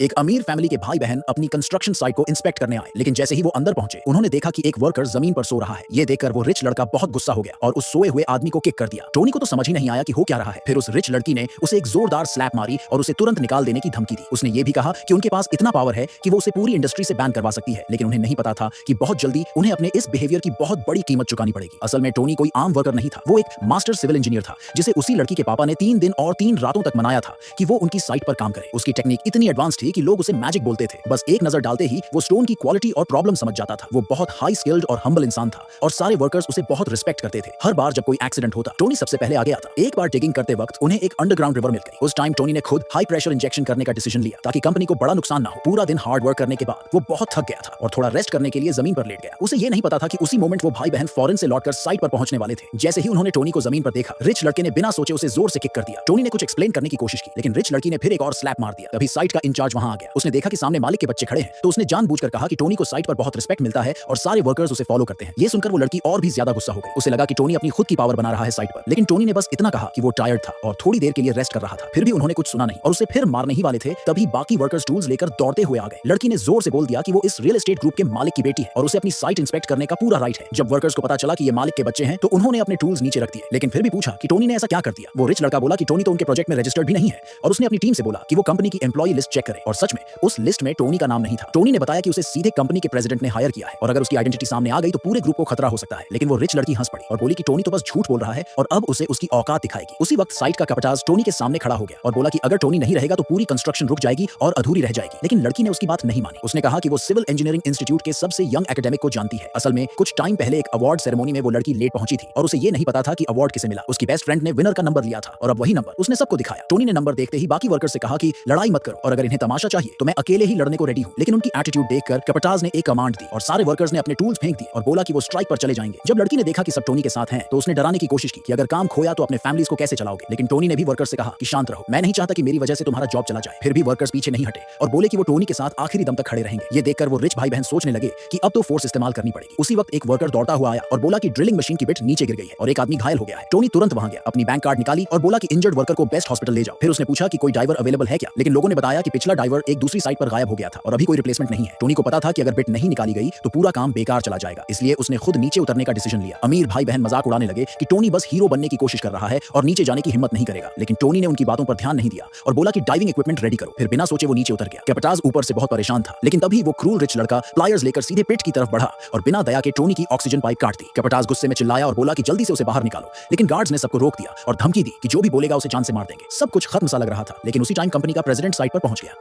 एक अमीर फैमिली के भाई बहन अपनी कंस्ट्रक्शन साइट को इंस्पेक्ट करने आए, लेकिन जैसे ही वो अंदर पहुंचे उन्होंने देखा कि एक वर्कर जमीन पर सो रहा है। ये देखकर वो रिच लड़का बहुत गुस्सा हो गया और उस सोए हुए आदमी को किक कर दिया। टोनी को तो समझ ही नहीं आया कि हो क्या रहा है। फिर उस रिच लड़की ने उसे एक जोरदार स्लैप मारी और उसे तुरंत निकाल देने की धमकी दी। उसने ये भी कहा कि उनके पास इतना पावर है कि वो उसे पूरी इंडस्ट्री से बैन करवा सकती है, लेकिन उन्हें नहीं पता था कि बहुत जल्दी उन्हें अपने इस बिहेवियर की बहुत बड़ी कीमत चुकानी पड़ेगी। असल में टोनी कोई आम वर्कर नहीं था, वो एक मास्टर सिविल इंजीनियर था जिसे उसी लड़की के पापा ने 3 दिन और 3 रातों तक मनाया था कि वो उनकी साइट पर काम करे। उसकी टेक्निक इतनी एडवांस थी कि लोग उसे मैजिक बोलते थे। बस एक नजर डालते ही वो स्टोन की क्वालिटी और प्रॉब्लम समझ जाता था। वो बहुत हाई स्किल्ड और हम्बल इंसान था और सारे वर्कर्स उसे बहुत रिस्पेक्ट करते थे। हर बार जब कोई एक्सीडेंट होता टोनी सबसे पहले आगे आता। एक बार डिगिंग करते वक्त उन्हें एक अंडरग्राउंड रिवर मिल गई। उस टाइम टोनी ने खुद हाई प्रेशर इंजेक्शन करने का डिसीजन लिया ताकि कंपनी को बड़ा नुकसान ना हो। पूरा दिन हार्ड वर्क करने के बाद वो बहुत थक गया था और थोड़ा रेस्ट करने के लिए जमीन पर लेट गया। उसे ये नहीं पता था कि उसी मोमेंट वो भाई बहन फॉरेन से लौटकर साइट पर पहुंचने वाले थे। जैसे ही उन्होंने टोनी को जमीन पर देखा, रिच लड़के ने बिना सोचे उसे जोर से किक कर दिया। टोनी ने कुछ एक्सप्लेन करने की कोशिश की, लेकिन रिच लड़की ने फिर एक और स्लैप मार दिया। तभी साइट का इंचार्ज वहां आ गया। उसने देखा कि सामने मालिक के बच्चे खड़े हैं, तो उसने जानबूझकर कहा कि टोनी को साइट पर बहुत रिस्पेक्ट मिलता है और सारे वर्कर्स उसे फॉलो करते हैं। ये सुनकर वो लड़की और भी ज्यादा गुस्सा हो गई। उसे लगा कि टोनी अपनी खुद की पावर बना रहा है साइट पर, लेकिन टोनी ने बस इतना कहा कि वो टायर्ड था और थोड़ी देर के लिए रेस्ट कर रहा था। फिर भी उन्होंने कुछ सुना नहीं और उसे फिर मारने ही वाले थे। तभी बाकी वर्कर्स टूल्स लेकर दौड़ते हुए आ गए। लड़की ने जोर से बोल दिया कि वो इस रियल एस्टेट ग्रुप के मालिक की बेटी है और उसे अपनी साइट इंस्पेक्ट करने का पूरा राइट है। जब वर्कर्स को पता चला कि ये मालिक के बच्चे हैं तो उन्होंने अपने टूल्स नीचे रख दिए, लेकिन फिर भी पूछा कि टोनी ने ऐसा क्या कर दिया। वो रिच लड़का बोला कि टोनी तो उनके प्रोजेक्ट में रजिस्टर्ड भी नहीं है और उसने अपनी टीम से बोला कि वो कंपनी की एम्प्लॉय लिस्ट चेक करे। और सच में उस लिस्ट में टोनी का नाम नहीं था। टोनी ने बताया कि उसे सीधे कंपनी के प्रेसिडेंट ने हायर किया है और अगर उसकी आइडेंटिटी सामने आ गई तो पूरे ग्रुप को खतरा हो सकता है। लेकिन वो रिच लड़की हंस पड़ी और बोली कि टोनी तो बस झूठ बोल रहा है और अब उसे उसकी औकात दिखाएगी। उसी वक्त साइट का कपटाज टोनी के सामने खड़ा हो गया और बोला कि अगर टोनी नहीं रहेगा तो पूरी कंस्ट्रक्शन रुक जाएगी और अधूरी रह जाएगी। लेकिन लड़की ने उसकी बात नहीं मानी। उसने कहा कि वो सिविल इंजीनियरिंग इंस्टीट्यूट के सबसे यंग एकेडमिक को जानती है। असल में कुछ टाइम पहले एक अवार्ड सेरेमनी में वो लड़की लेट पहुंची थी और उसे ये नहीं पता था कि अवार्ड किसे मिला। उसकी बेस्ट फ्रेंड ने विनर का नंबर लिया था और अब वही नंबर उसने सबको दिखाया। टोनी ने नंबर देखते ही बाकी वर्कर्स से कहा कि लड़ाई मत करो और अगर इन्हें तमाशा चाहिए तो मैं अकेले ही लड़ने को रेडी हूं। लेकिन उनकी एटीट्यूड देखकर कपटाज ने एक कमांड दी और सारे वर्कर्स ने अपने टूल्स फेंक दिए और बोला कि वो स्ट्राइक पर चले जाएंगे। जब लड़की ने देखा कि सब टोनी के साथ हैं तो उसने डराने की कोशिश की कि अगर काम खोया तो अपने फैमिलीज को कैसे चलाओगे। लेकिन टोनी ने भी वर्कर्स से कहा कि शांत रहो, मैं नहीं चाहता कि मेरी वजह से तुम्हारा जॉब चला जाए। फिर भी वर्कर्स पीछे नहीं हटे और बोले कि वो टोनी के साथ आखिरी दम तक खड़े रहेंगे। ये देखकर वो रिच भाई बहन सोचने लगे कि अब तो फोर्स इस्तेमाल करनी पड़ेगी। उसी वक्त एक वर्कर दौड़ता हुआ आया और बोला कि ड्रिलिंग मशीन की बिट नीचे गिर गई है और एक आदमी घायल हो गया है। टोनी तुरंत वहां गया, अपनी बैंक कार्ड निकाली और बोला कि इंजर्ड वर्कर को बेस्ट हॉस्पिटल ले जाओ। फिर उसने पूछा कि कोई ड्राइवर अवेलेबल है क्या, लेकिन लोगों ने बताया कि पिछला ड्राइवर एक दूसरी साइट पर गायब हो गया था और अभी कोई रिप्लेसमेंट नहीं है। टोनी को पता था कि अगर बिट नहीं निकाली गई तो पूरा काम बेकार चला जाएगा, इसलिए उसने खुद नीचे उतरने का डिसीजन लिया। अमीर भाई बहन मजाक उड़ाने लगे कि टोनी बस हीरो बनने की कोशिश कर रहा है और नीचे जाने की हिम्मत नहीं करेगा, लेकिन टोनी ने उनकी बातों पर ध्यान नहीं दिया और बोला कि डाइविंग इक्विपमेंट रेडी करो। फिर बिना सोचे वो नीचे उतर गया। कैपटाज ऊपर से बहुत परेशान था, लेकिन तभी वो क्रूल रिच लड़का प्लायर्स लेकर सीधे पिट की तरफ बढ़ा और बिना दया के टोनी की ऑक्सीजन पाइप काट दी। कैपटाज गुस्से में चिल्लाया और बोला कि जल्दी से उसे बाहर निकालो, लेकिन गार्ड्स ने सबको रोक दिया और धमकी दी कि जो भी बोलेगा उसे जान से मार देंगे। सब कुछ खत्म सा लग रहा था, लेकिन उसी टाइम कंपनी का प्रेसिडेंट साइट पर पहुंच गया।